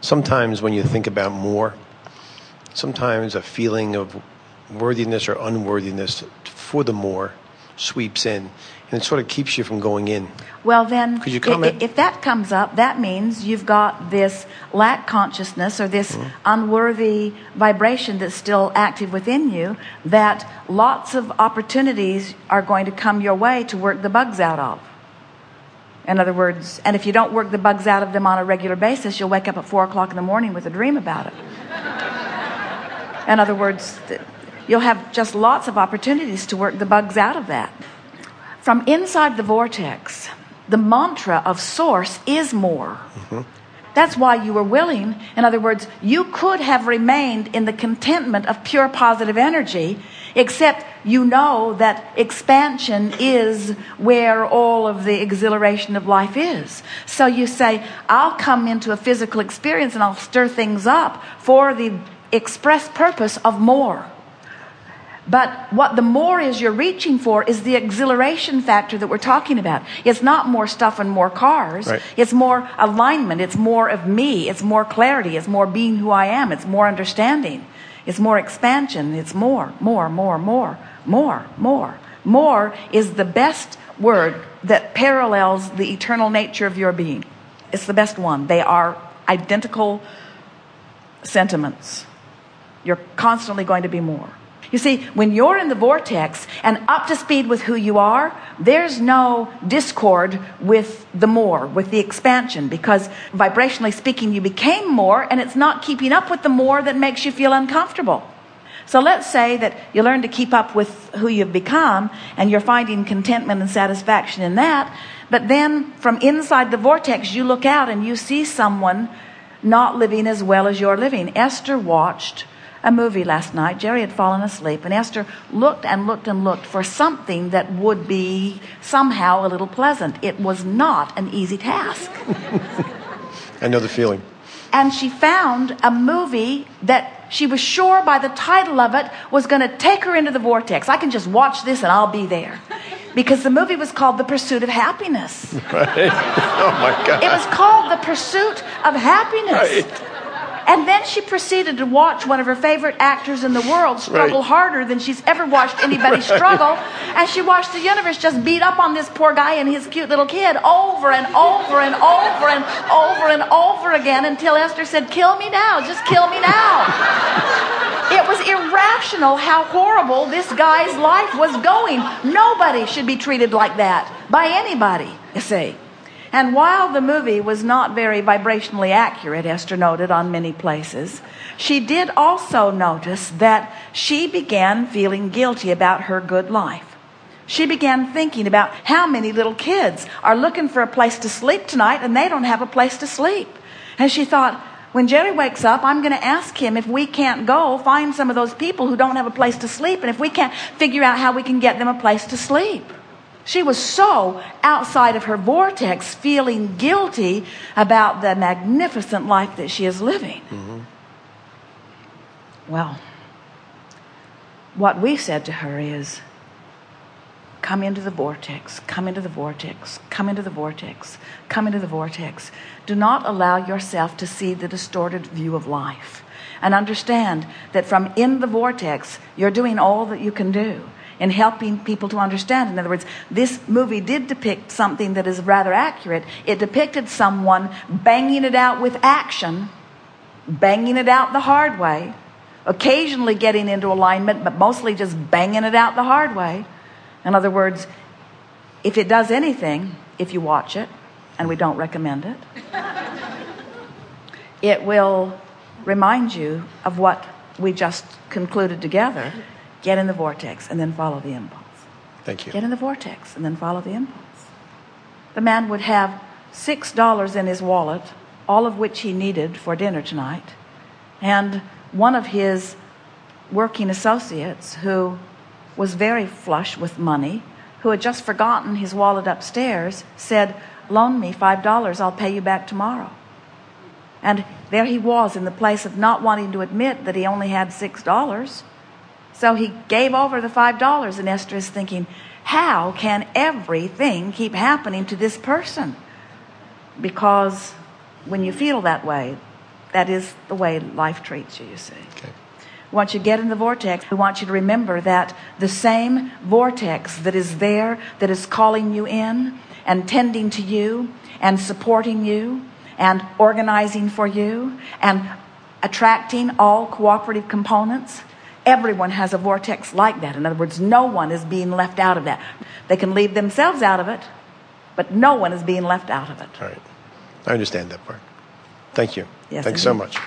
Sometimes when you think about more, sometimes a feeling of worthiness or unworthiness for the more sweeps in, and it sort of keeps you from going in. Well, then, Could you comment? If that comes up, that means you've got this lack consciousness or this unworthy vibration that's still active within you, that lots of opportunities are going to come your way to work the bugs out of. In other words, and if you don't work the bugs out of them on a regular basis, you'll wake up at 4 o'clock in the morning with a dream about it. In other words, you'll have just lots of opportunities to work the bugs out of that. From inside the vortex, the mantra of source is more. That's why you were willing. In other words, you could have remained in the contentment of pure positive energy, except you know that expansion is where all of the exhilaration of life is. So you say, I'll come into a physical experience and I'll stir things up for the express purpose of more. But what the more is you're reaching for is the exhilaration factor that we're talking about. It's not more stuff and more cars. Right. It's more alignment. It's more of me. It's more clarity. It's more being who I am. It's more understanding. It's more expansion. It's more. More is the best word that parallels the eternal nature of your being. It's the best one. They are identical sentiments. You're constantly going to be more. You see, when you're in the vortex and up to speed with who you are, there's no discord with the more, with the expansion, because vibrationally speaking, you became more, and it's not keeping up with the more that makes you feel uncomfortable. So let's say that you learn to keep up with who you've become, and you're finding contentment and satisfaction in that, but then from inside the vortex, you look out and you see someone not living as well as you're living. Esther watched a movie last night. Jerry had fallen asleep, and Esther looked and looked and looked for something that would be somehow a little pleasant. It was not an easy task. I know the feeling. And she found a movie that she was sure by the title of it was going to take her into the vortex. I can just watch this and I'll be there. Because the movie was called The Pursuit of Happiness. Right. Oh my God. It was called The Pursuit of Happiness. Right. And then she proceeded to watch one of her favorite actors in the world struggle harder than she's ever watched anybody struggle. And she watched the universe just beat up on this poor guy and his cute little kid over and over and over and over and over again until Esther said, kill me now, just kill me now. It was irrational how horrible this guy's life was going. Nobody should be treated like that by anybody, you see. And while the movie was not very vibrationally accurate, Esther noted on many places, she did also notice that she began feeling guilty about her good life. She began thinking about how many little kids are looking for a place to sleep tonight and they don't have a place to sleep. And she thought, when Jerry wakes up, I'm going to ask him if we can't go find some of those people who don't have a place to sleep, and if we can't figure out how we can get them a place to sleep. She was so outside of her vortex, feeling guilty about the magnificent life that she is living. Well, what we said to her is, come into the vortex, come into the vortex, come into the vortex, come into the vortex. Do not allow yourself to see the distorted view of life. And understand that from in the vortex, you're doing all that you can do in helping people to understand. In other words, this movie did depict something that is rather accurate. It depicted someone banging it out with action, banging it out the hard way, occasionally getting into alignment, but mostly just banging it out the hard way. In other words, if it does anything, if you watch it, and we don't recommend it, it will remind you of what we just concluded together. Get in the vortex and then follow the impulse. Thank you. Get in the vortex and then follow the impulse. The man would have $6 in his wallet, all of which he needed for dinner tonight. And one of his working associates, who was very flush with money, who had just forgotten his wallet upstairs, said, loan me $5, I'll pay you back tomorrow. And there he was in the place of not wanting to admit that he only had $6. So he gave over the $5, and Esther is thinking, how can everything keep happening to this person? Because when you feel that way, that is the way life treats you, you see. Okay. Once you get in the vortex, we want you to remember that the same vortex that is there, that is calling you in and tending to you and supporting you and organizing for you and attracting all cooperative components, everyone has a vortex like that. In other words, no one is being left out of that. They can leave themselves out of it, but no one is being left out of it. All right. I understand that part. Thank you. Yes, Thanks so indeed. much.